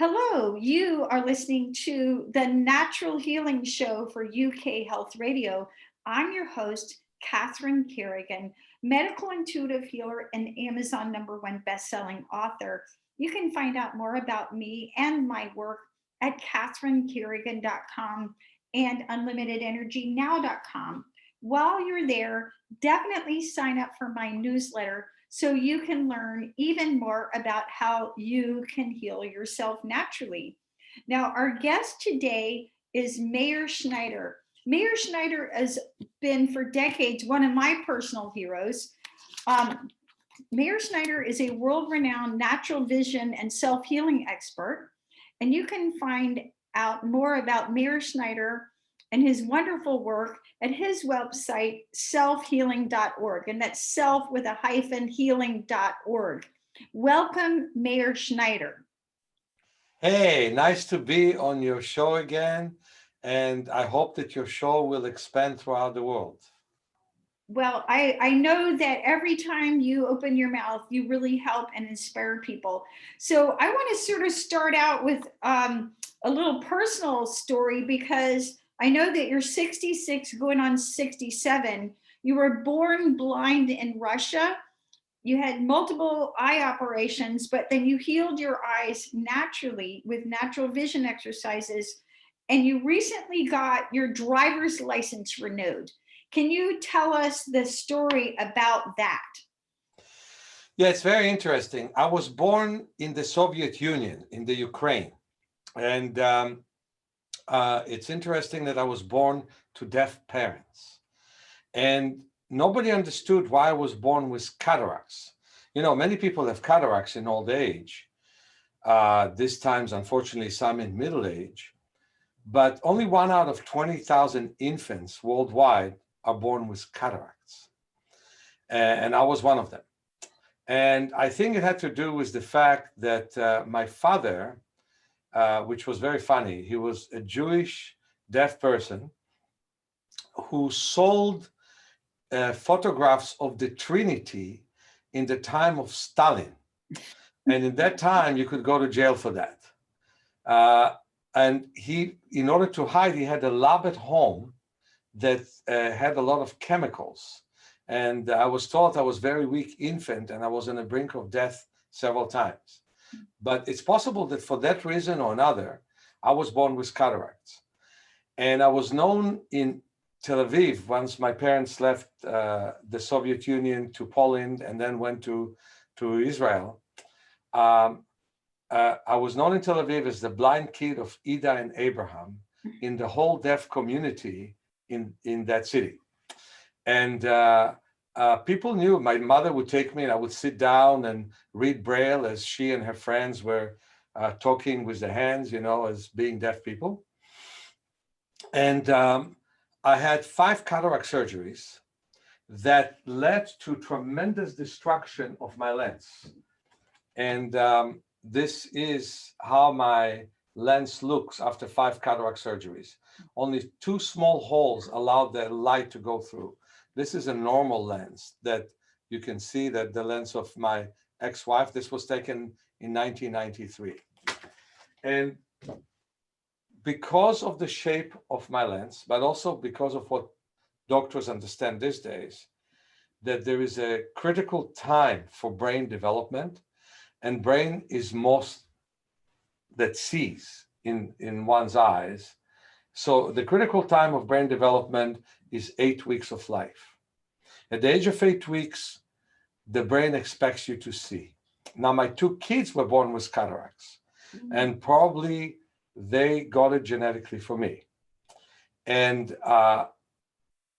Hello, you are listening to the Natural Healing Show for UK Health Radio. I'm your host, Catherine Carrigan, medical intuitive healer and Amazon #1 best-selling author. You can find out more about me and my work at catherinecarrigan.com and unlimitedenergynow.com. While you're there, definitely sign up for my newsletter so you can learn even more about how you can heal yourself naturally. Now, our guest today is Meir Schneider. Meir Schneider has been for decades one of my personal heroes. Meir Schneider is a world-renowned natural vision and self-healing expert, and you can find out more about Meir Schneider and his wonderful work at his website, selfhealing.org, and that's self with a hyphen healing.org. Welcome, Meir Schneider. Hey, nice to be on your show again, and I hope that your show will expand throughout the world. Well, I know that every time you open your mouth, you really help and inspire people. So I want to sort of start out with a little personal story, because I know that you're 66 going on 67. You were born blind in Russia. You had multiple eye operations, but then you healed your eyes naturally with natural vision exercises. And you recently got your driver's license renewed. Can you tell us the story about that? Yeah, it's very interesting. I was born in the Soviet Union, in the Ukraine. And it's interesting that I was born to deaf parents. And nobody understood why I was born with cataracts. You know, many people have cataracts in old age. This times, unfortunately, some in middle age. But only 1 out of 20,000 infants worldwide are born with cataracts. And I was one of them. And I think it had to do with the fact that my father, which was very funny, he was a Jewish deaf person who sold photographs of the Trinity in the time of Stalin. And in that time, you could go to jail for that. And he, in order to hide, he had a lab at home that had a lot of chemicals. And I was taught I was a very weak infant and I was on the brink of death several times. But it's possible that for that reason or another, I was born with cataracts. And I was known in Tel Aviv once my parents left the Soviet Union to Poland and then went to Israel. I was known in Tel Aviv as the blind kid of Ida and Abraham in the whole deaf community in that city. And people knew. My mother would take me and I would sit down and read Braille as she and her friends were talking with their hands, you know, as being deaf people. And I had 5 cataract surgeries that led to tremendous destruction of my lens. And this is how my lens looks after 5 cataract surgeries. Only 2 small holes allowed the light to go through. This is a normal lens that you can see that the lens of my ex-wife, this was taken in 1993. And because of the shape of my lens, but also because of what doctors understand these days, that there is a critical time for brain development, and brain is most that sees in one's eyes. So the critical time of brain development is 8 weeks of life. At the age of 8 weeks, the brain expects you to see. Now, my 2 kids were born with cataracts, and probably they got it genetically for me. And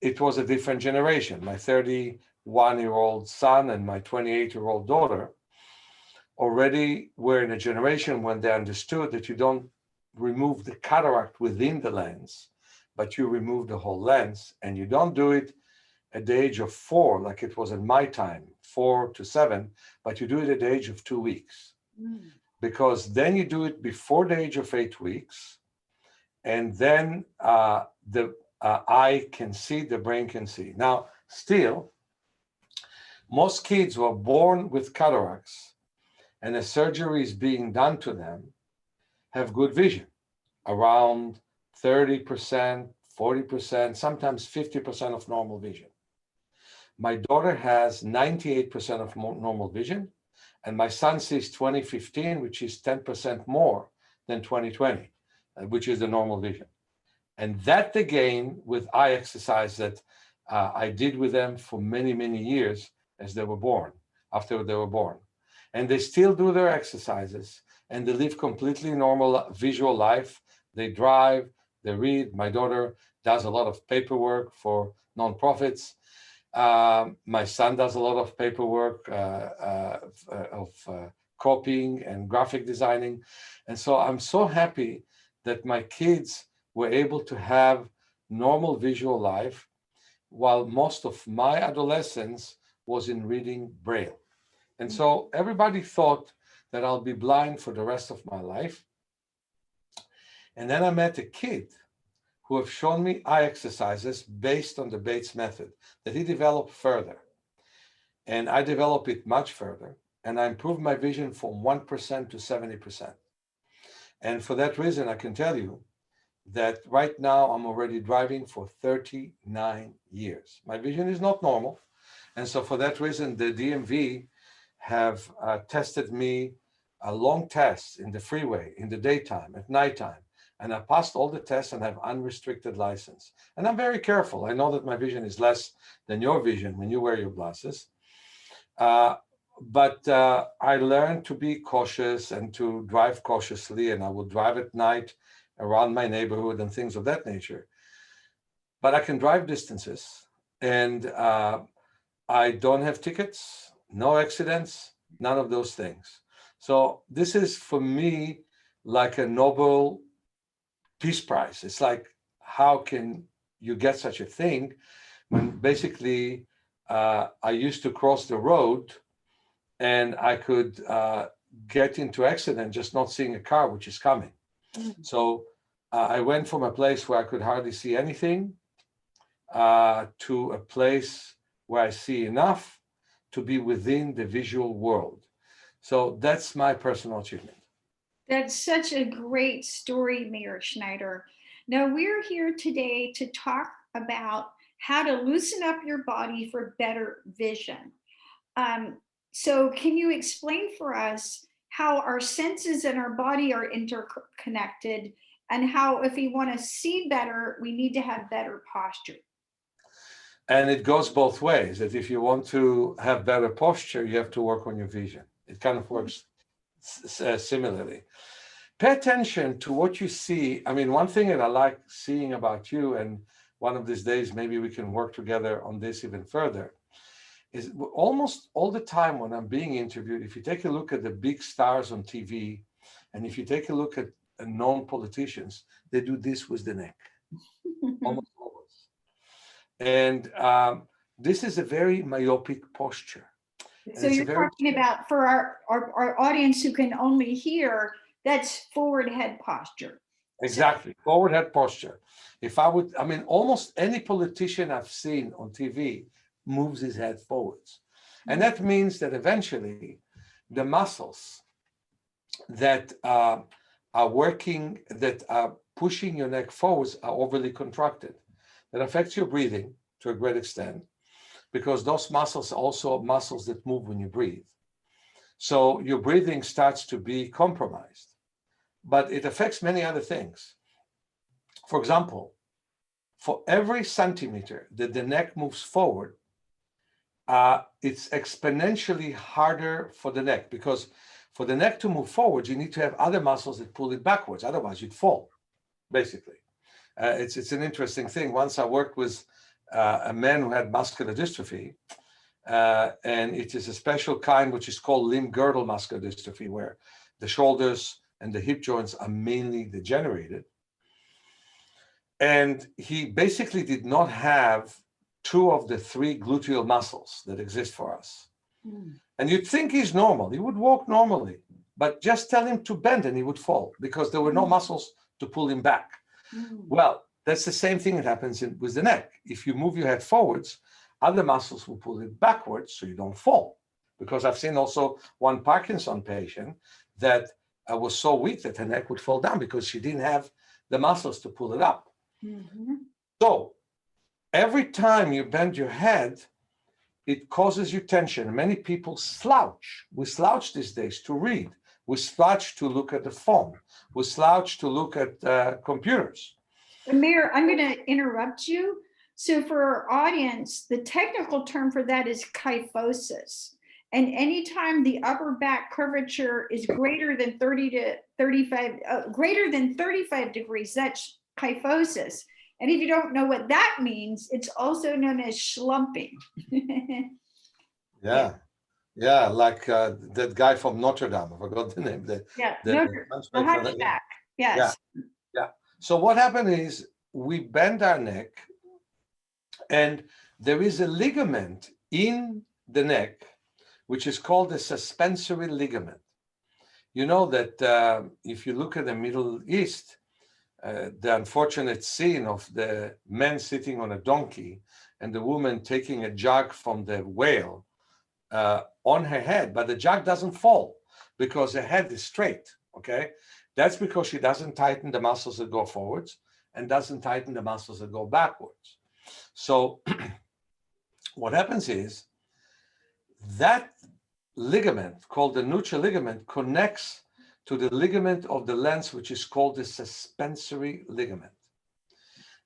it was a different generation. My 31-year-old son and my 28-year-old daughter already were in a generation when they understood that you don't remove the cataract within the lens, but you remove the whole lens, and you don't do it at the age of 4, like it was in my time, 4 to 7, but you do it at the age of 2 weeks. Because then you do it before the age of 8 weeks, and then the eye can see, the brain can see. Now, still, most kids who are born with cataracts and a surgery is being done to them, have good vision, around 30%, 40%, sometimes 50% of normal vision. My daughter has 98% of normal vision, and my son sees 20/15, which is 10% more than 20/20, which is the normal vision. And that they gain with eye exercise that I did with them for many, many years as they were born, after they were born. And they still do their exercises, and they live completely normal visual life. They drive, they read. My daughter does a lot of paperwork for nonprofits. My son does a lot of paperwork of copying and graphic designing. And so I'm so happy that my kids were able to have normal visual life while most of my adolescence was in reading Braille. And so everybody thought that I'll be blind for the rest of my life. And then I met a kid who have shown me eye exercises based on the Bates method that he developed further. And I developed it much further. And I improved my vision from 1% to 70%. And for that reason, I can tell you that right now I'm already driving for 39 years. My vision is not normal. And so for that reason, the DMV have tested me a long test in the freeway, in the daytime, at nighttime. And I passed all the tests and have unrestricted license. And I'm very careful. I know that my vision is less than your vision when you wear your glasses. But I learned to be cautious and to drive cautiously, and I will drive at night around my neighborhood and things of that nature. But I can drive distances, and I don't have tickets, no accidents, none of those things. So this is for me like a Nobel Peace Prize. It's like, how can you get such a thing when basically I used to cross the road and I could get into accident just not seeing a car which is coming. So I went from a place where I could hardly see anything to a place where I see enough to be within the visual world. So that's my personal achievement. That's such a great story, Meir Schneider. Now, we're here today to talk about how to loosen up your body for better vision. So can you explain for us how our senses and our body are interconnected, and how if we want to see better, we need to have better posture? And it goes both ways, that if you want to have better posture, you have to work on your vision. It kind of works similarly. Pay attention to what you see. I mean, one thing that I like seeing about you, and one of these days, maybe we can work together on this even further, is almost all the time when I'm being interviewed, if you take a look at the big stars on TV, and if you take a look at known politicians, they do this with the neck, almost always. And this is a very myopic posture. So you're talking about, for our audience who can only hear, that's forward head posture. Exactly, forward head posture. If I would, I mean, almost any politician I've seen on TV moves his head forwards. And that means that eventually the muscles that are working, that are pushing your neck forwards, are overly contracted. That affects your breathing to a great extent, because those muscles are also muscles that move when you breathe. So your breathing starts to be compromised, but it affects many other things. For example, for every centimeter that the neck moves forward, it's exponentially harder for the neck, because for the neck to move forward, you need to have other muscles that pull it backwards. Otherwise, you'd fall, basically. It's an interesting thing. Once I worked with a man who had muscular dystrophy, and it is a special kind which is called limb girdle muscular dystrophy, where the shoulders and the hip joints are mainly degenerated. And he basically did not have two of the three gluteal muscles that exist for us. And you'd think he's normal. He would walk normally, but just tell him to bend and he would fall, because there were no muscles to pull him back. Well, that's the same thing that happens with the neck. If you move your head forwards, other muscles will pull it backwards so you don't fall. Because I've seen also one Parkinson patient that was so weak that her neck would fall down because she didn't have the muscles to pull it up. So every time you bend your head, it causes you tension. Many people slouch. We slouch these days to read. We slouch to look at the phone. We slouch to look at computers. Meir, I'm going to interrupt you. So for our audience, the technical term for that is kyphosis. And anytime the upper back curvature is greater than 30 to 35, greater than 35 degrees, that's kyphosis. And if you don't know what that means, it's also known as schlumping. Yeah, like that guy from Notre Dame. I forgot the name. The hunchback. Yes. Yeah. So what happened is we bend our neck, and there is a ligament in the neck which is called the suspensory ligament. You know that if you look at the Middle East, the unfortunate scene of the man sitting on a donkey and the woman taking a jug from the whale on her head, but the jug doesn't fall because her head is straight, okay? That's because she doesn't tighten the muscles that go forwards and doesn't tighten the muscles that go backwards. So what happens is that ligament called the nuchal ligament connects to the ligament of the lens, which is called the suspensory ligament.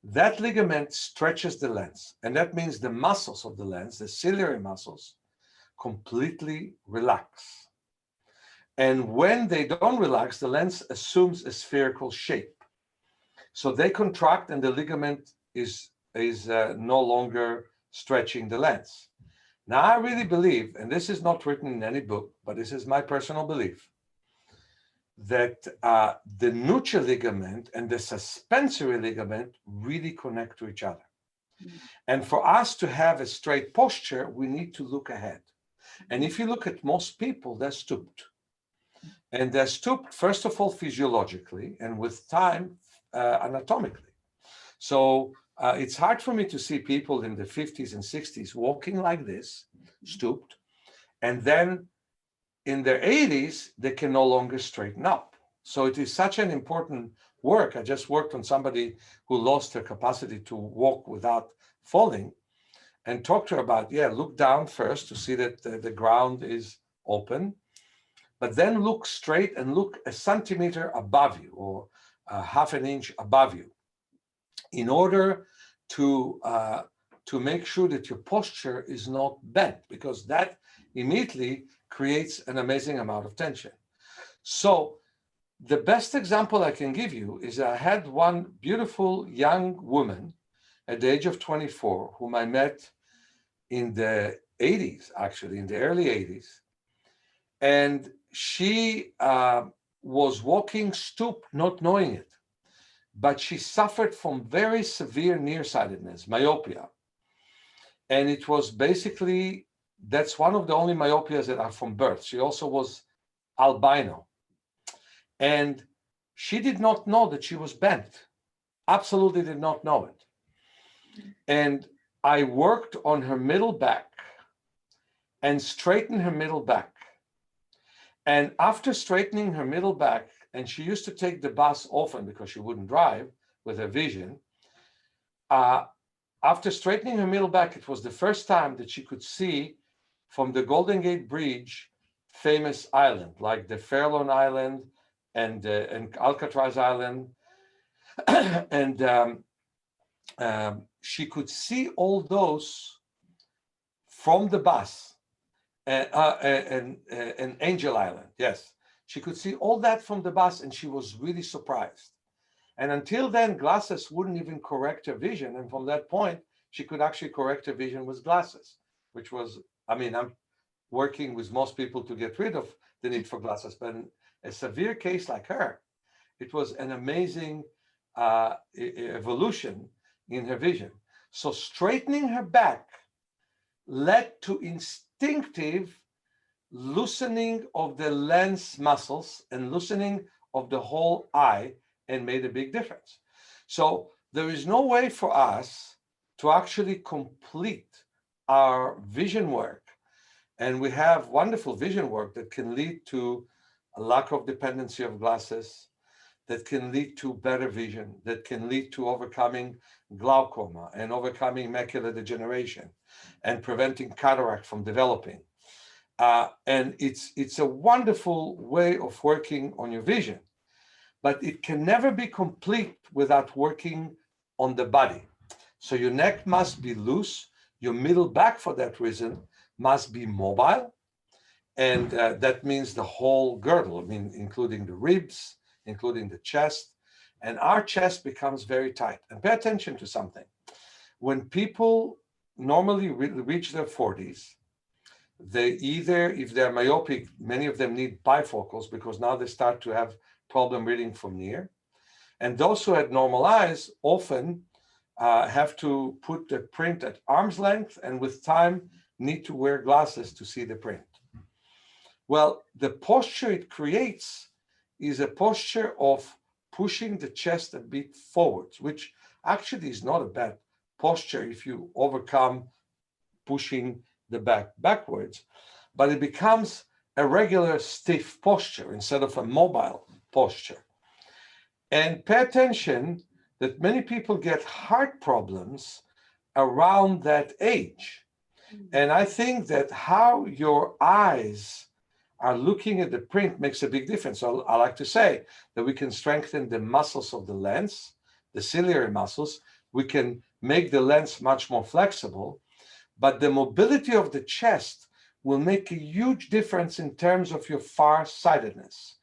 That ligament stretches the lens, and that means the muscles of the lens, the ciliary muscles, completely relax. And when they don't relax, the lens assumes a spherical shape. So they contract and the ligament is no longer stretching the lens. Now, I really believe, and this is not written in any book, but this is my personal belief, that the nuchal ligament and the suspensory ligament really connect to each other. And for us to have a straight posture, we need to look ahead. And if you look at most people, they're stooped. And they're stooped, first of all, physiologically, and with time, anatomically. So it's hard for me to see people in the 50s and 60s walking like this, stooped, and then in their 80s, they can no longer straighten up. So it is such an important work. I just worked on somebody who lost her capacity to walk without falling, and talked to her about, look down first to see that the ground is open, but then look straight and look a centimeter above you or half an inch above you in order to make sure that your posture is not bent, because that immediately creates an amazing amount of tension. So the best example I can give you is I had one beautiful young woman at the age of 24 whom I met in the 80s, actually, in the early 80s. And she was walking stooped, not knowing it. But she suffered from very severe nearsightedness, myopia. And it was basically, that's one of the only myopias that are from birth. She also was albino. And she did not know that she was bent. Absolutely did not know it. And I worked on her middle back and straightened her middle back. And after straightening her middle back, and she used to take the bus often because she wouldn't drive with her vision, after straightening her middle back, it was the first time that she could see from the Golden Gate Bridge famous island, like the Farallon Island and Alcatraz Island. And she could see all those from the bus, and Angel Island, yes. She could see all that from the bus, and she was really surprised. And until then, glasses wouldn't even correct her vision. And from that point, she could actually correct her vision with glasses, which was, I'm working with most people to get rid of the need for glasses. But in a severe case like her, it was an amazing evolution in her vision. So straightening her back led to instinctive loosening of the lens muscles and loosening of the whole eye, and made a big difference. So there is no way for us to actually complete our vision work. And we have wonderful vision work that can lead to a lack of dependency of glasses, that can lead to better vision, that can lead to overcoming glaucoma and overcoming macular degeneration and preventing cataract from developing. And it's a wonderful way of working on your vision, but it can never be complete without working on the body. So your neck must be loose, your middle back for that reason must be mobile, and that means the whole girdle, I mean, including the ribs, including the chest, and our chest becomes very tight. And pay attention to something. When people normally reach their 40s, they either, if they're myopic, many of them need bifocals because now they start to have problem reading from near. And those who had normal eyes often have to put the print at arm's length and with time need to wear glasses to see the print. Well, the posture it creates is a posture of pushing the chest a bit forwards, which actually is not a bad posture if you overcome pushing the back backwards, but it becomes a regular stiff posture instead of a mobile posture. And pay attention that many people get heart problems around that age. And I think that how your eyes are looking at the print makes a big difference. So I like to say that we can strengthen the muscles of the lens, the ciliary muscles. We can make the lens much more flexible, but the mobility of the chest will make a huge difference in terms of your far-sightedness.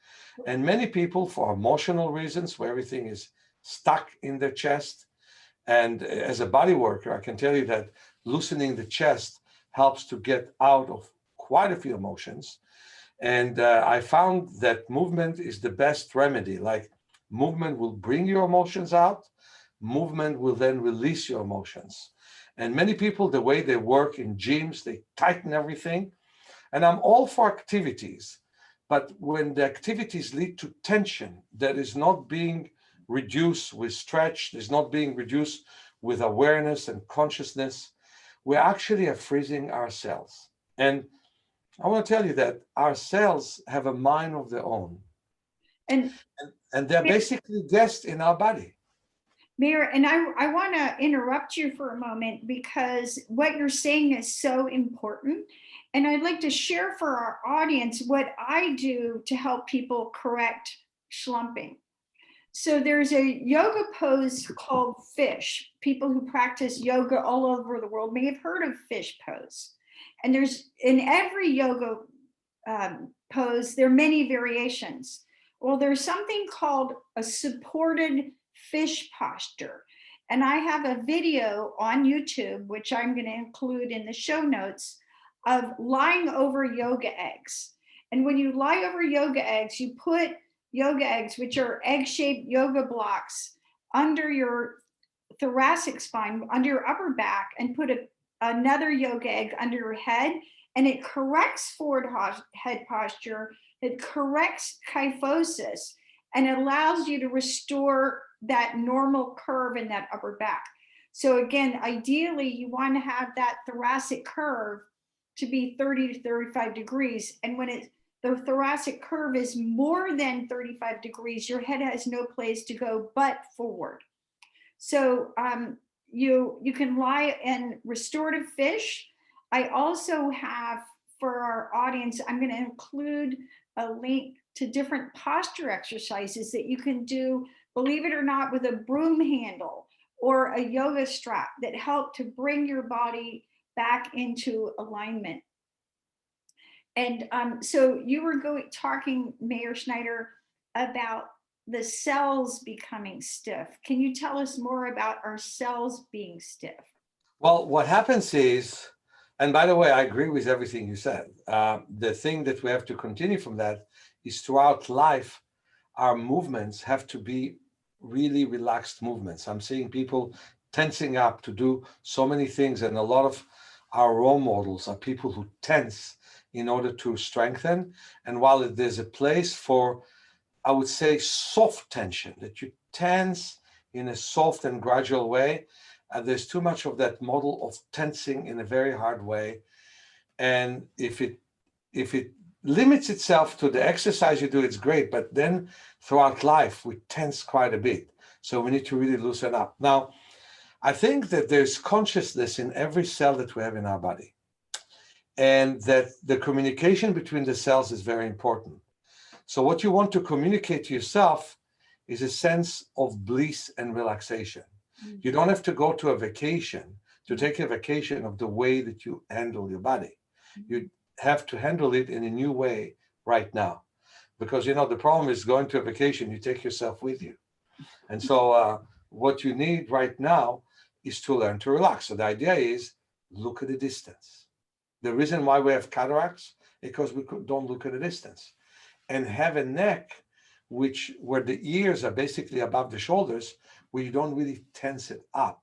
And many people, for emotional reasons, where everything is stuck in their chest, and as a body worker, I can tell you that loosening the chest helps to get out of quite a few emotions. And I found that movement is the best remedy. Like movement will bring your emotions out. Movement will then release your emotions. And many people, the way they work in gyms, they tighten everything. And I'm all for activities. But when the activities lead to tension that is not being reduced with stretch, is not being reduced with awareness and consciousness, we actually are freezing ourselves. And I want to tell you that our cells have a mind of their own. And they're basically guests in our body. Meir, and I want to interrupt you for a moment because what you're saying is so important. And I'd like to share for our audience what I do to help people correct schlumping. So there's a yoga pose called fish. People who practice yoga all over the world may have heard of fish pose. And there's in every yoga pose, there are many variations. Well, there's something called a supported fish posture. And I have a video on YouTube, which I'm going to include in the show notes, of lying over yoga eggs. And when you lie over yoga eggs, you put yoga eggs, which are egg-shaped yoga blocks, under your thoracic spine, under your upper back, and put another yoga egg under your head, and it corrects forward head posture, it corrects kyphosis, and it allows you to restore that normal curve in that upper back. So again, ideally, you want to have that thoracic curve to be 30 to 35 degrees. And when the thoracic curve is more than 35 degrees, your head has no place to go but forward. So you can lie in restorative fish. I also have, for our audience, I'm going to include a link to different posture exercises that you can do, believe it or not, with a broom handle or a yoga strap that help to bring your body back into alignment. And so you were talking, Meir Schneider, about the cells becoming stiff. Can you tell us more about our cells being stiff? Well, what happens is, and by the way, I agree with everything you said. The thing that we have to continue from that is throughout life, our movements have to be really relaxed movements. I'm seeing people tensing up to do so many things, and a lot of our role models are people who tense in order to strengthen. And while there's a place for, I would say, soft tension, that you tense in a soft and gradual way, there's too much of that model of tensing in a very hard way. And if it limits itself to the exercise you do, it's great, but then throughout life, we tense quite a bit. So we need to really loosen up. Now, I think that there's consciousness in every cell that we have in our body, and that the communication between the cells is very important. So what you want to communicate to yourself is a sense of bliss and relaxation. You don't have to go to a vacation to take a vacation of the way that you handle your body. You have to handle it in a new way right now. Because, you know, the problem is going to a vacation, you take yourself with you. And so what you need right now is to learn to relax. So the idea is look at the distance. The reason why we have cataracts is because we don't look at the distance. And have a neck where the ears are basically above the shoulders, where you don't really tense it up.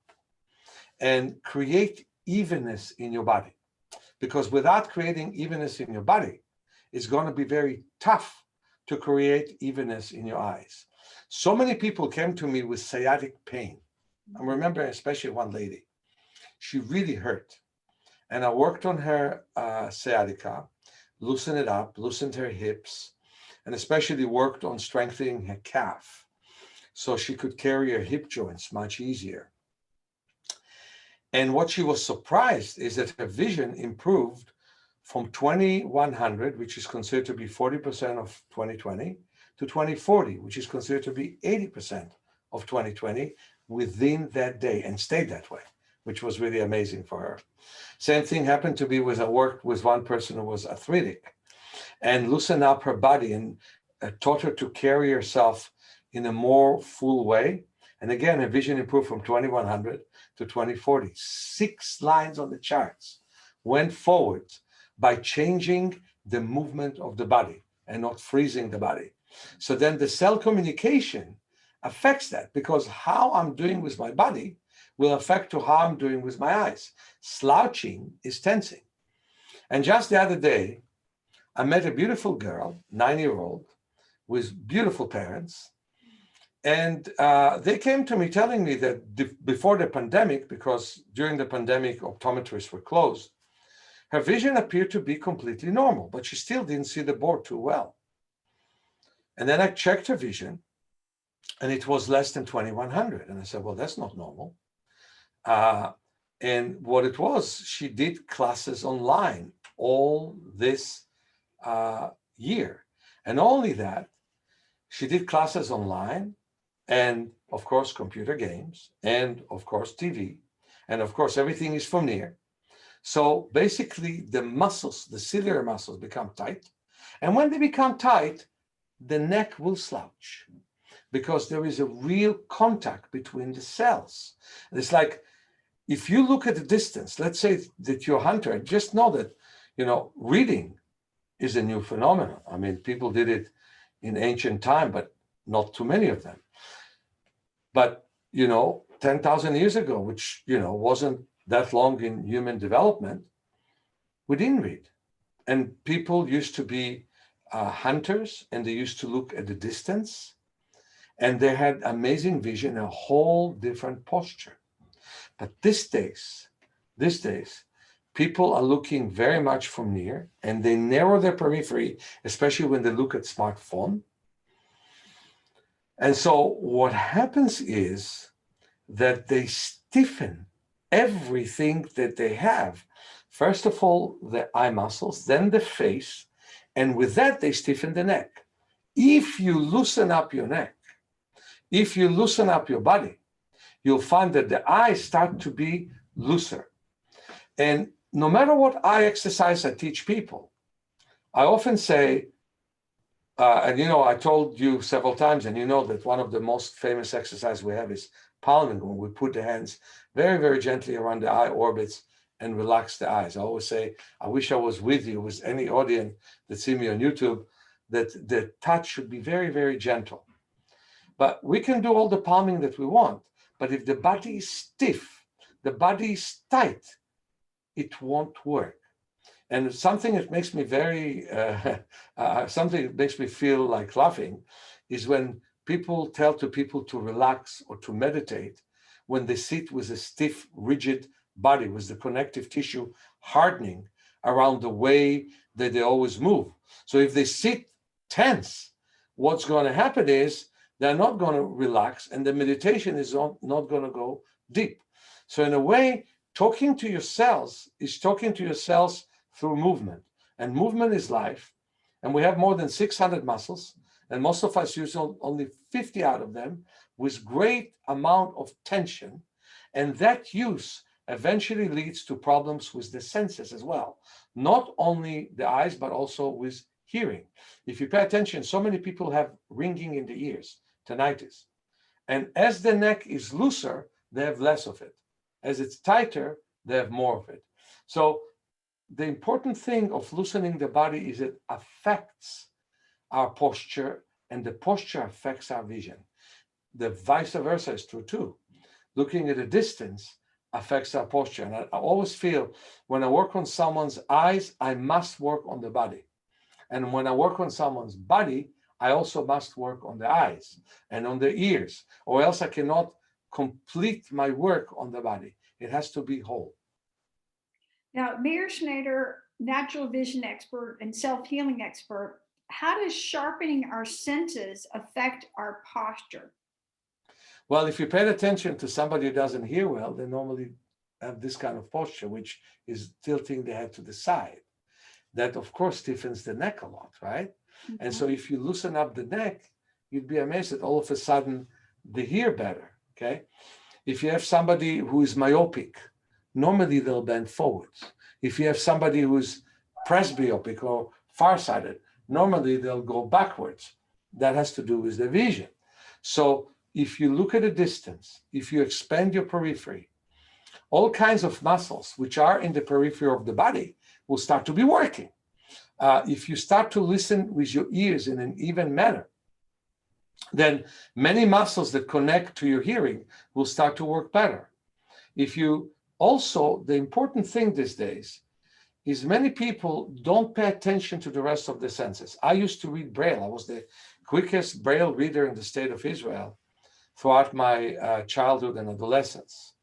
And create evenness in your body. Because without creating evenness in your body, it's going to be very tough to create evenness in your eyes. So many people came to me with sciatic pain. I remember especially one lady. She really hurt. And I worked on her sciatica, loosened it up, loosened her hips, and especially worked on strengthening her calf so she could carry her hip joints much easier. And what she was surprised is that her vision improved from 2100, which is considered to be 40% of 2020, to 2040, which is considered to be 80% of 2020 within that day, and stayed that way, which was really amazing for her. Same thing happened to be with, I worked with one person who was arthritic and loosened up her body and taught her to carry herself in a more full way. And again, her vision improved from 2100 to 2040. 6 lines on the charts went forward by changing the movement of the body and not freezing the body. So then the cell communication affects that, because how I'm doing with my body will affect to how I'm doing with my eyes. Slouching is tensing. And just the other day, I met a beautiful girl, 9-year-old, with beautiful parents. And they came to me telling me that before the pandemic, because during the pandemic, optometrists were closed, her vision appeared to be completely normal, but she still didn't see the board too well. And then I checked her vision, and it was less than 2100. And I said, well, that's not normal. And what it was, she did classes online all this year. And only that, she did classes online, and of course, computer games, and of course, TV, and of course, everything is from near. So basically, the muscles, the ciliary muscles become tight. And when they become tight, the neck will slouch because there is a real contact between the cells. And it's like, if you look at the distance, let's say that you're a hunter, just know that, you know, reading is a new phenomenon. I mean, people did it in ancient time, but not too many of them. But, you know, 10,000 years ago, which, you know, wasn't that long in human development, we didn't read. And people used to be hunters, and they used to look at the distance, and they had amazing vision, a whole different posture. But these days, people are looking very much from near, and they narrow their periphery, especially when they look at smartphone. And so what happens is that they stiffen everything that they have. First of all, the eye muscles, then the face, and with that, they stiffen the neck. If you loosen up your neck, if you loosen up your body, you'll find that the eyes start to be looser. And no matter what eye exercise I teach people, I often say, and you know, I told you several times, and you know that one of the most famous exercises we have is palming, when we put the hands very, very gently around the eye orbits and relax the eyes. I always say, I wish I was with you, with any audience that see me on YouTube, that the touch should be very, very gentle. But we can do all the palming that we want. But if the body is stiff, the body is tight, it won't work. And something that makes me something that makes me feel like laughing is when people tell people to relax or to meditate when they sit with a stiff, rigid body, with the connective tissue hardening around the way that they always move. So if they sit tense, what's going to happen is they're not going to relax, and the meditation is not going to go deep. So in a way, talking to your cells is talking to your cells through movement. And movement is life. And we have more than 600 muscles, and most of us use only 50 out of them with great amount of tension. And that use eventually leads to problems with the senses as well. Not only the eyes, but also with hearing. If you pay attention, so many people have ringing in the ears, tinnitus. And as the neck is looser, they have less of it. As it's tighter, they have more of it. So the important thing of loosening the body is it affects our posture, and the posture affects our vision. The vice versa is true too. Looking at a distance affects our posture. And I always feel when I work on someone's eyes, I must work on the body. And when I work on someone's body, I also must work on the eyes and on the ears, or else I cannot complete my work on the body. It has to be whole. Now, Meir Schneider, natural vision expert and self-healing expert, how does sharpening our senses affect our posture? Well, if you pay attention to somebody who doesn't hear well, they normally have this kind of posture, which is tilting the head to the side. That, of course, stiffens the neck a lot, right? Mm-hmm. And so if you loosen up the neck, you'd be amazed that all of a sudden they hear better, okay? If you have somebody who is myopic, normally they'll bend forwards. If you have somebody who's presbyopic or farsighted, normally they'll go backwards. That has to do with the vision. So if you look at a distance, if you expand your periphery, all kinds of muscles which are in the periphery of the body will start to be working. If you start to listen with your ears in an even manner, then many muscles that connect to your hearing will start to work better. If you also, the important thing these days is many people don't pay attention to the rest of the senses. I used to read Braille. I was the quickest Braille reader in the state of Israel throughout my childhood and adolescence.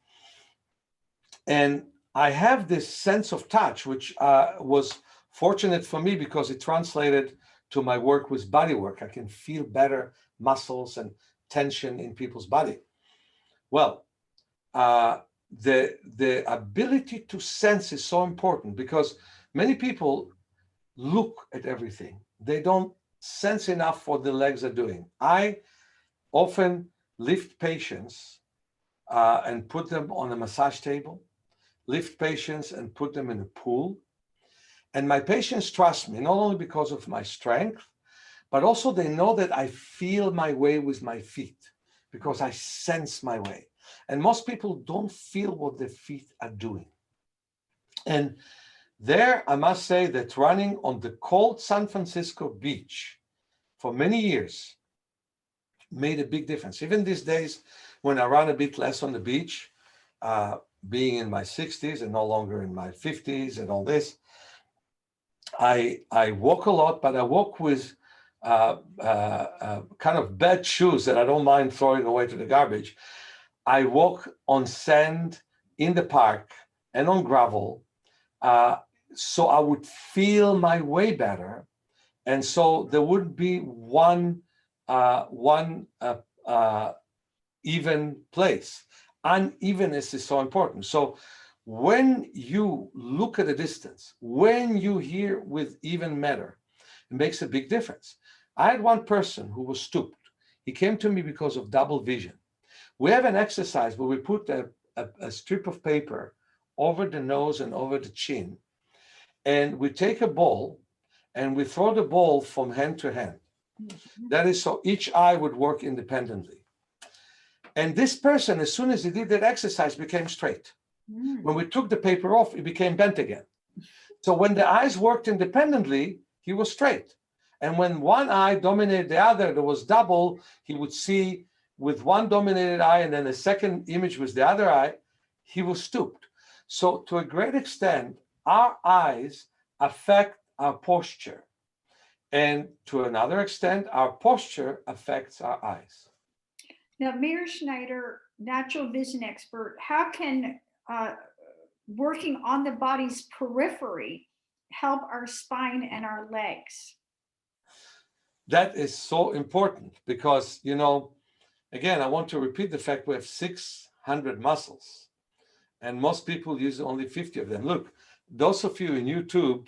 And I have this sense of touch, which was fortunate for me because it translated to my work with body work. I can feel better muscles and tension in people's body. Well, the ability to sense is so important because many people look at everything. They don't sense enough what the legs are doing. I often lift patients and put them on a massage table, lift patients and put them in a pool. And my patients trust me, not only because of my strength, but also they know that I feel my way with my feet because I sense my way. And most people don't feel what their feet are doing. And there, I must say that running on the cold San Francisco beach for many years made a big difference. Even these days, when I run a bit less on the beach, being in my 60s and no longer in my 50s and all this, I walk a lot, but I walk with kind of bad shoes that I don't mind throwing away to the garbage. I walk on sand in the park and on gravel, so I would feel my way better, and so there would be one even place. Unevenness is so important. So when you look at a distance, when you hear with even manner, it makes a big difference. I had one person who was stooped. He came to me because of double vision. We have an exercise where we put a strip of paper over the nose and over the chin, and we take a ball and we throw the ball from hand to hand. That is so each eye would work independently. And this person, as soon as he did that exercise, became straight. When we took the paper off, it became bent again. So when the eyes worked independently, he was straight. And when one eye dominated the other, there was double, he would see with one dominated eye and then a second image with the other eye, he was stooped. So to a great extent, our eyes affect our posture. And to another extent, our posture affects our eyes. Now, Meir Schneider, natural vision expert, how can working on the body's periphery help our spine and our legs? That is so important because, again, I want to repeat the fact we have 600 muscles and most people use only 50 of them. Look, those of you in YouTube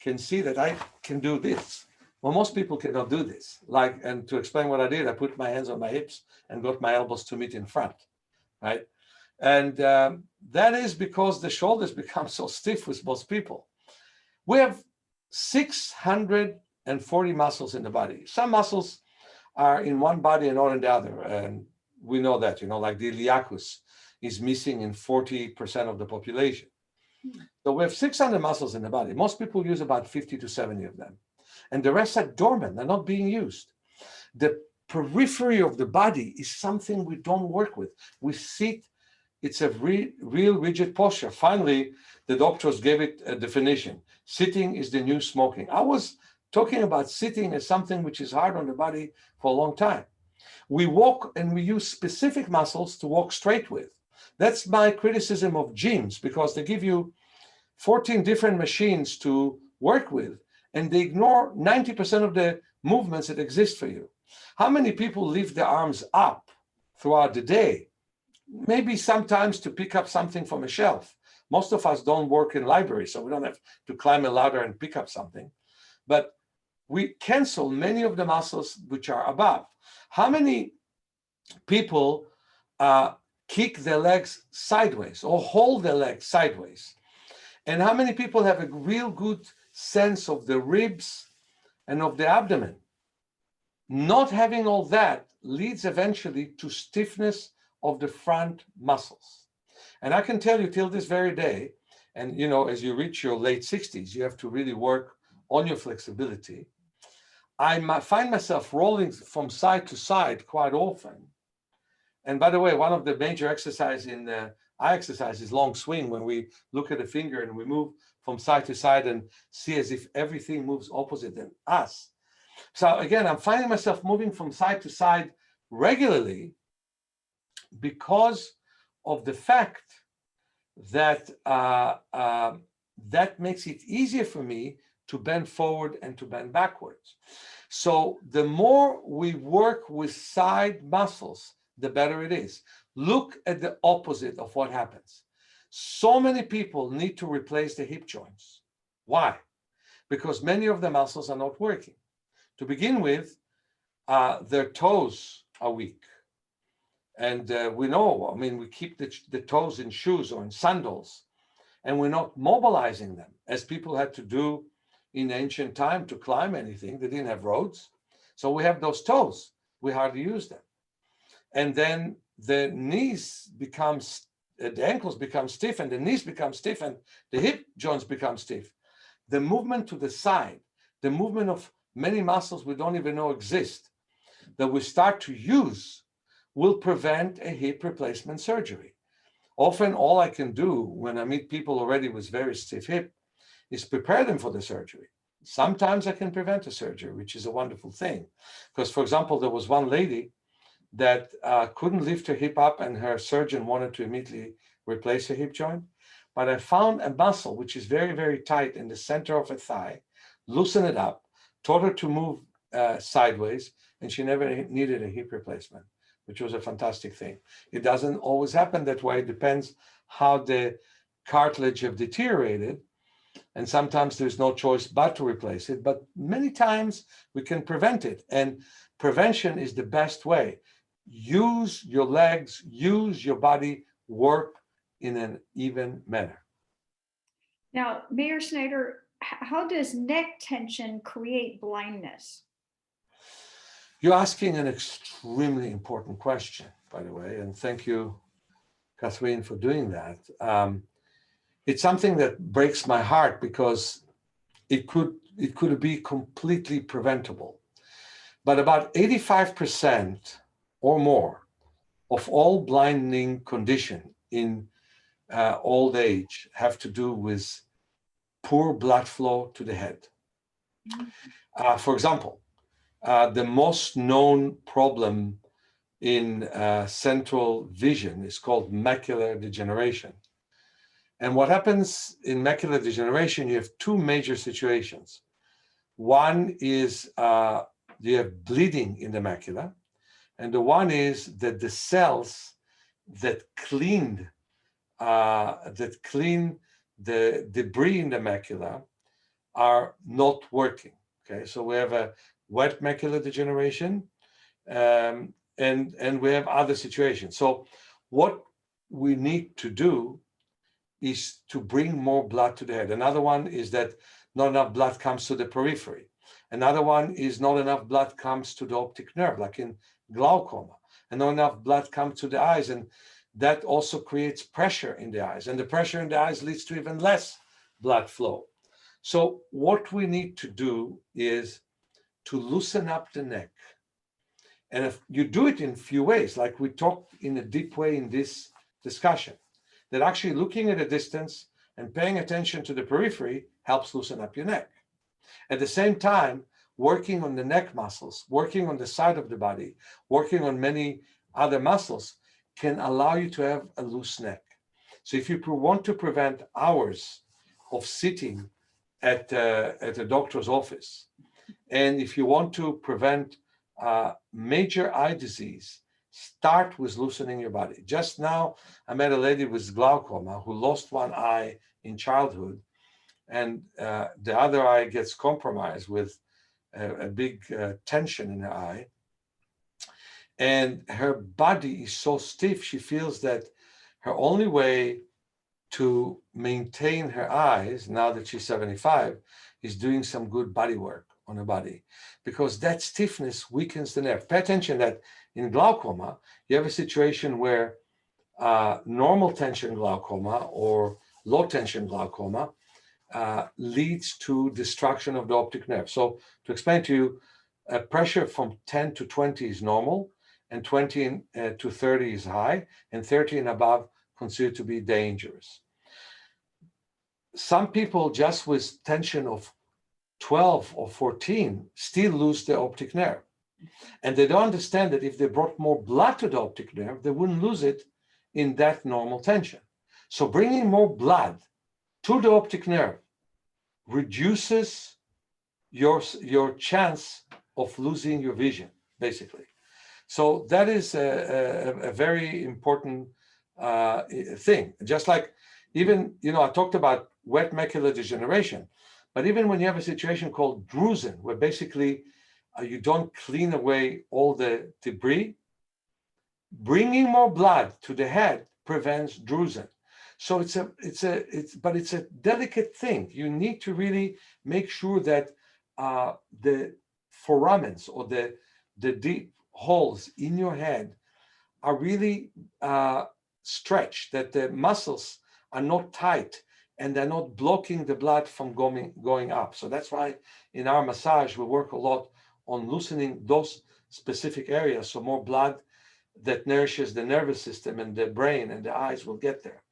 can see that I can do this. Well, most people cannot do this. And to explain what I did, I put my hands on my hips and got my elbows to meet in front, right? And that is because the shoulders become so stiff with most people. We have 640 muscles in the body. Some muscles are in one body and not in the other. And we know that, like the iliacus is missing in 40% of the population. So we have 600 muscles in the body. Most people use about 50 to 70 of them. And the rest are dormant, they're not being used. The periphery of the body is something we don't work with. We sit, it's a real rigid posture. Finally, the doctors gave it a definition. Sitting is the new smoking. I was talking about sitting as something which is hard on the body for a long time. We walk and we use specific muscles to walk straight with. That's my criticism of gyms, because they give you 14 different machines to work with, and they ignore 90% of the movements that exist for you. How many people lift their arms up throughout the day? Maybe sometimes to pick up something from a shelf. Most of us don't work in libraries, so we don't have to climb a ladder and pick up something. But we cancel many of the muscles which are above. How many people kick their legs sideways or hold their legs sideways? And how many people have a real good sense of the ribs and of the abdomen? Not having all that leads eventually to stiffness of the front muscles. And I can tell you till this very day, and as you reach your late 60s, you have to really work on your flexibility. I find myself rolling from side to side quite often. And by the way, one of the major exercises in eye exercise is long swing, when we look at the finger and we move from side to side and see as if everything moves opposite than us. So again, I'm finding myself moving from side to side regularly because of the fact that that makes it easier for me to bend forward and to bend backwards. So the more we work with side muscles, the better it is. Look at the opposite of what happens. So many people need to replace the hip joints. Why? Because many of the muscles are not working. To begin with, their toes are weak. And we know, we keep the toes in shoes or in sandals, and we're not mobilizing them as people had to do in ancient time to climb anything. They didn't have roads. So we have those toes. We hardly use them. And then the knees the ankles become stiff, and the knees become stiff, and the hip joints become stiff. The movement to the side, the movement of many muscles we don't even know exist, that we start to use, will prevent a hip replacement surgery. Often all I can do when I meet people already with very stiff hip is prepare them for the surgery. Sometimes I can prevent a surgery, which is a wonderful thing. Because, for example, there was one lady that couldn't lift her hip up, and her surgeon wanted to immediately replace her hip joint. But I found a muscle which is very, very tight in the center of her thigh, loosen it up, taught her to move sideways, and she never needed a hip replacement, which was a fantastic thing. It doesn't always happen that way. It depends how the cartilage have deteriorated. And sometimes there's no choice but to replace it. But many times we can prevent it. And prevention is the best way. Use your legs, use your body, work in an even manner. Now, Meir Schneider, how does neck tension create blindness? You're asking an extremely important question, by the way, and thank you, Catherine, for doing that. It's something that breaks my heart because it could be completely preventable. But about 85% or more of all blinding condition in old age have to do with poor blood flow to the head. For example, the most known problem in central vision is called macular degeneration. And what happens in macular degeneration, you have two major situations. One is you have bleeding in the macula, and the one is that the cells that clean the debris in the macula are not working. Okay, so we have a wet macular degeneration, and we have other situations. So what we need to do is to bring more blood to the head. Another one is that not enough blood comes to the periphery. Another one is not enough blood comes to the optic nerve, like in glaucoma, and not enough blood comes to the eyes. And that also creates pressure in the eyes. And the pressure in the eyes leads to even less blood flow. So what we need to do is to loosen up the neck. And if you do it in a few ways, like we talked in a deep way in this discussion, that actually looking at a distance and paying attention to the periphery helps loosen up your neck. At the same time, working on the neck muscles, working on the side of the body, working on many other muscles can allow you to have a loose neck. So if you want to prevent hours of sitting at a doctor's office, and if you want to prevent major eye disease, start with loosening your body. Just now, I met a lady with glaucoma who lost one eye in childhood, and the other eye gets compromised with a big tension in her eye. And her body is so stiff, she feels that her only way to maintain her eyes, now that she's 75, is doing some good body work on her body, because that stiffness weakens the nerve. Pay attention that in glaucoma, you have a situation where normal tension glaucoma or low tension glaucoma leads to destruction of the optic nerve. So to explain to you, pressure from 10 to 20 is normal, and 20 to 30 is high, and 30 and above considered to be dangerous. Some people just with tension of 12 or 14 still lose their optic nerve. And they don't understand that if they brought more blood to the optic nerve, they wouldn't lose it in that normal tension. So bringing more blood to the optic nerve reduces your chance of losing your vision, basically. So that is a very important thing. Just like even, I talked about wet macular degeneration, but even when you have a situation called drusen, where basically you don't clean away all the debris, bringing more blood to the head prevents drusen. So it's a delicate thing. You need to really make sure that the foramens or the deep holes in your head are really stretched, that the muscles are not tight and they're not blocking the blood from going up. So that's why in our massage, we work a lot on loosening those specific areas, so more blood that nourishes the nervous system and the brain and the eyes will get there.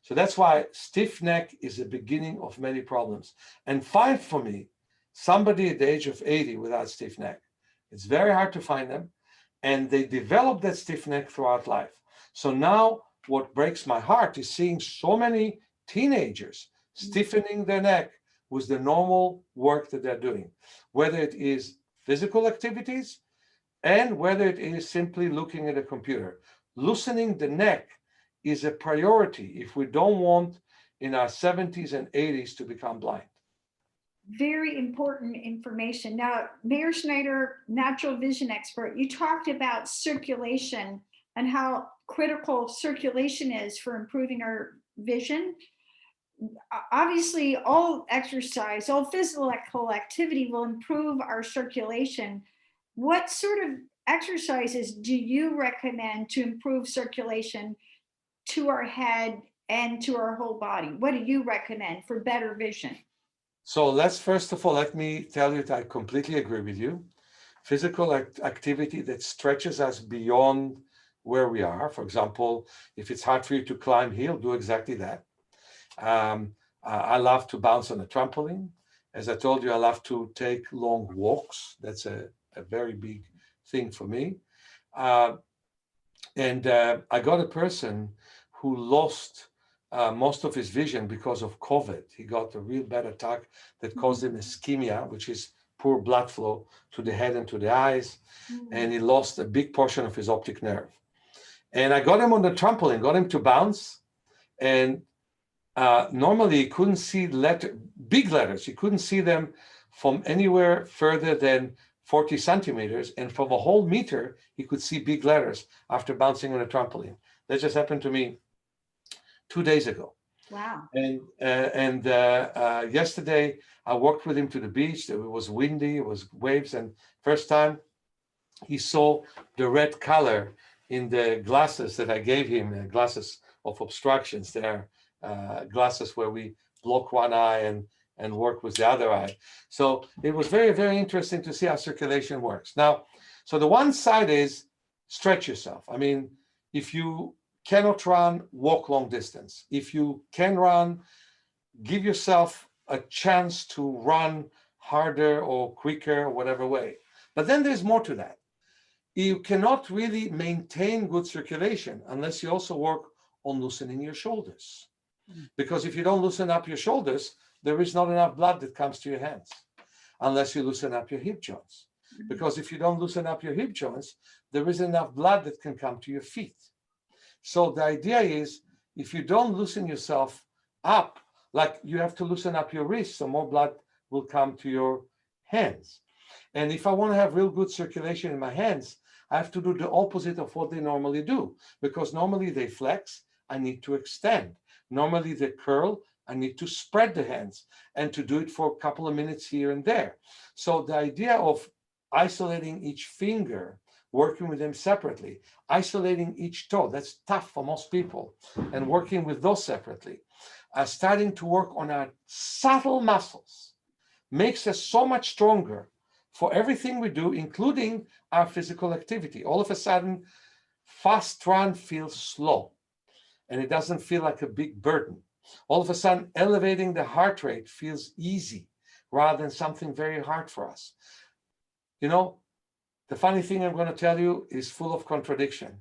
So that's why stiff neck is the beginning of many problems. And find for me somebody at the age of 80 without stiff neck. It's very hard to find them. And they develop that stiff neck throughout life. So now what breaks my heart is seeing so many teenagers stiffening their neck with the normal work that they're doing, whether it is physical activities and whether it is simply looking at a computer. Loosening the neck is a priority if we don't want in our 70s and 80s to become blind. Very important information. Now, Meir Schneider, natural vision expert, you talked about circulation and how critical circulation is for improving our vision. Obviously, all exercise, all physical activity will improve our circulation. What sort of exercises do you recommend to improve circulation to our head and to our whole body? What do you recommend for better vision? So let's first of all, let me tell you that I completely agree with you. Physical activity that stretches us beyond where we are. For example, if it's hard for you to climb hill, do exactly that. I love to bounce on a trampoline. As I told you, I love to take long walks. That's a very big thing for me. And I got a person who lost most of his vision because of COVID. He got a real bad attack that caused him ischemia, which is poor blood flow to the head and to the eyes. And he lost a big portion of his optic nerve. And I got him on the trampoline, got him to bounce. And normally he couldn't see big letters. He couldn't see them from anywhere further than 40 centimeters. And from a whole meter, he could see big letters after bouncing on a trampoline. That just happened to me 2 days ago. Wow. And yesterday I walked with him to the beach. It was windy, it was waves. And first time he saw the red color in the glasses that I gave him, glasses of obstructions. They're glasses where we block one eye and work with the other eye. So it was very, very interesting to see how circulation works. Now, so the one side is stretch yourself. I mean, if you cannot run, walk long distance. If you can run, give yourself a chance to run harder or quicker or whatever way. But then there's more to that. You cannot really maintain good circulation unless you also work on loosening your shoulders. Because if you don't loosen up your shoulders, there is not enough blood that comes to your hands unless you loosen up your hip joints. Because if you don't loosen up your hip joints, there isn't enough blood that can come to your feet. So the idea is, if you don't loosen yourself up, like you have to loosen up your wrists, so more blood will come to your hands. And if I want to have real good circulation in my hands, I have to do the opposite of what they normally do. Because normally they flex, I need to extend. Normally they curl, I need to spread the hands and to do it for a couple of minutes here and there. So the idea of isolating each finger, working with them separately, isolating each toe, that's tough for most people, and working with those separately, starting to work on our subtle muscles makes us so much stronger for everything we do, including our physical activity. All of a sudden, fast run feels slow, and it doesn't feel like a big burden. All of a sudden, elevating the heart rate feels easy rather than something very hard for us. You know, the funny thing I'm going to tell you is full of contradiction.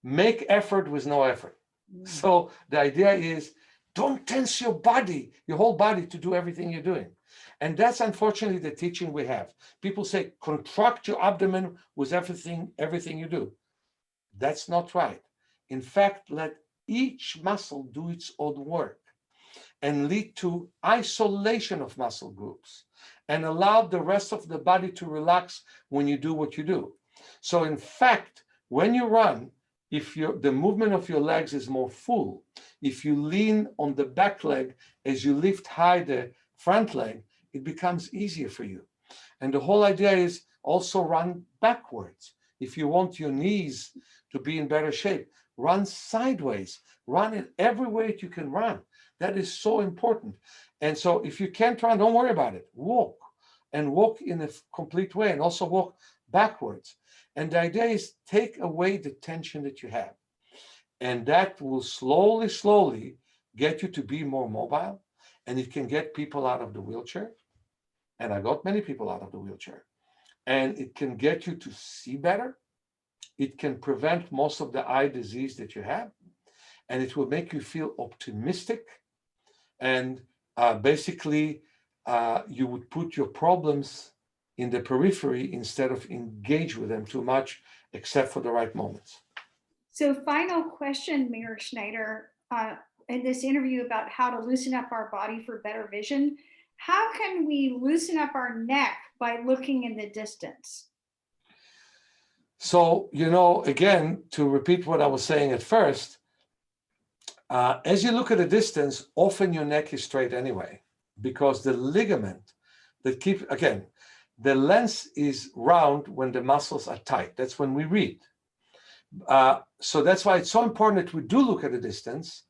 Make effort with no effort. So the idea is, don't tense your body, your whole body, to do everything you're doing. And that's unfortunately the teaching we have. People say, contract your abdomen with everything you do. That's not right. In fact, let each muscle do its own work and lead to isolation of muscle groups and allow the rest of the body to relax when you do what you do. So in fact, when you run, if the movement of your legs is more full, if you lean on the back leg as you lift high the front leg, it becomes easier for you. And the whole idea is also run backwards. If you want your knees to be in better shape, run sideways, run in every way that you can run. That is so important. And so if you can't run, don't worry about it. Walk, and walk in a complete way, and also walk backwards. And the idea is take away the tension that you have. And that will slowly, slowly get you to be more mobile. And it can get people out of the wheelchair. And I got many people out of the wheelchair. And it can get you to see better. It can prevent most of the eye disease that you have. And it will make you feel optimistic. And basically, you would put your problems in the periphery instead of engage with them too much, except for the right moments. So final question, Meir Schneider, in this interview about how to loosen up our body for better vision, how can we loosen up our neck by looking in the distance? So, again, to repeat what I was saying at first, as you look at a distance, often your neck is straight anyway, because the ligament that again, the lens is round when the muscles are tight. That's when we read. So that's why it's so important that we do look at a distance.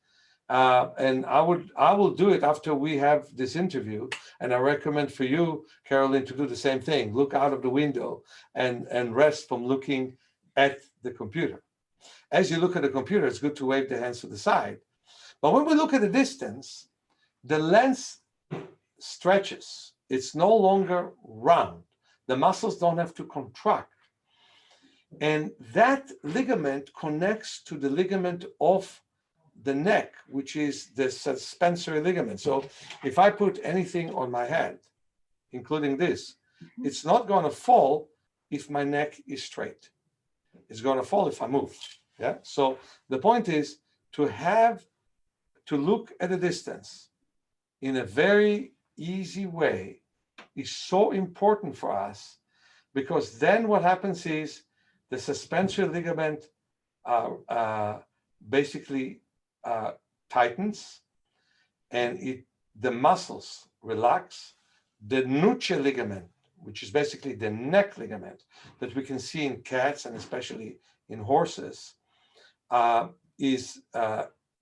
And I will do it after we have this interview. And I recommend for you, Caroline, to do the same thing. Look out of the window and rest from looking at the computer. As you look at the computer, it's good to wave the hands to the side. But when we look at the distance, the lens stretches. It's no longer round. The muscles don't have to contract. And that ligament connects to the ligament of the neck, which is the suspensory ligament. So if I put anything on my head, including this, it's not going to fall if my neck is straight. It's going to fall if I move. Yeah. So the point is to look at a distance in a very easy way is so important for us, because then what happens is the suspensory ligament basically tightens, and the muscles relax. The nuchal ligament, which is basically the neck ligament that we can see in cats and especially in horses, is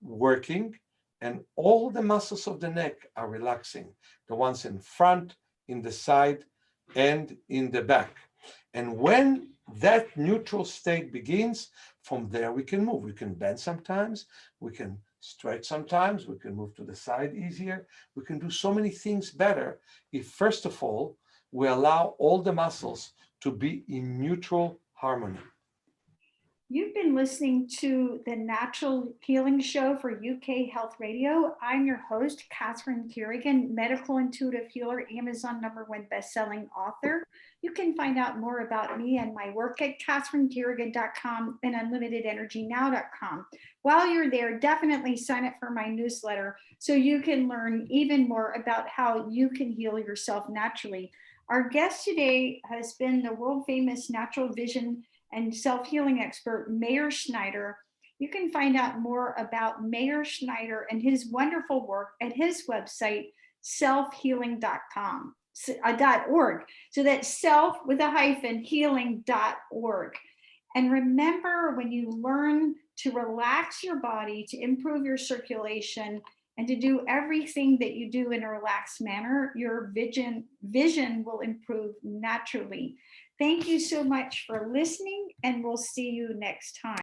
working, and all the muscles of the neck are relaxing, the ones in front, in the side, and in the back. And when that neutral state begins, from there we can move. We can bend sometimes, we can stretch sometimes, we can move to the side easier. We can do so many things better if, first of all, we allow all the muscles to be in neutral harmony. You've been listening to the Natural Healing Show for UK Health Radio. I'm your host, Catherine Carrigan, medical intuitive healer, Amazon #1 bestselling author. You can find out more about me and my work at catherinecarrigan.com and unlimitedenergynow.com. While you're there, definitely sign up for my newsletter so you can learn even more about how you can heal yourself naturally. Our guest today has been the world famous natural vision and self-healing expert, Meir Schneider. You can find out more about Meir Schneider and his wonderful work at his website, selfhealing.com, .org. So that's self with a hyphen, healing.org. And remember, when you learn to relax your body, to improve your circulation, and to do everything that you do in a relaxed manner, your vision will improve naturally. Thank you so much for listening, and we'll see you next time.